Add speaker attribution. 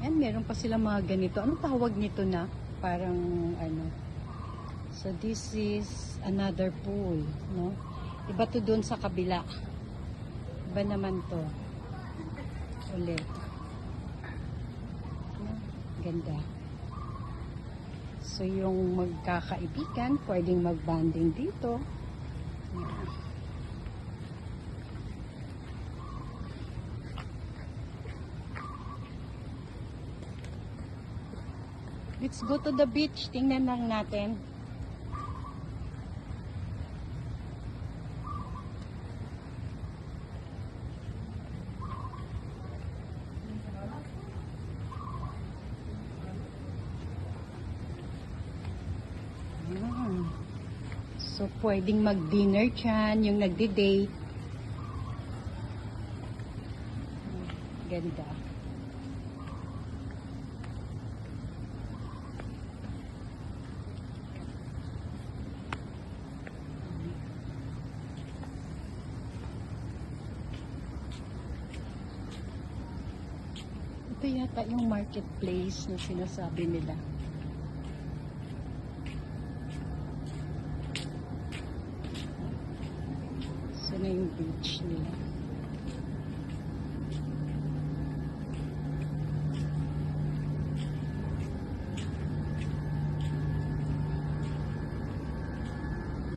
Speaker 1: Ayan, meron pa silang mga ganito. Anong tawag nito na? Parang ano. So this is another pool, no? Iba to doon sa kabila. Iba naman to. Ulit. No? Ganda. So yung magkakaibigan, pwedeng mag-bonding dito. Ayan. Let's go to the beach. Tingnan lang natin. So, pwedeng mag-dinner dyan, yung nagdi-date. Ganda. Ito yata yung marketplace na sinasabi nila. So na yung beach nila.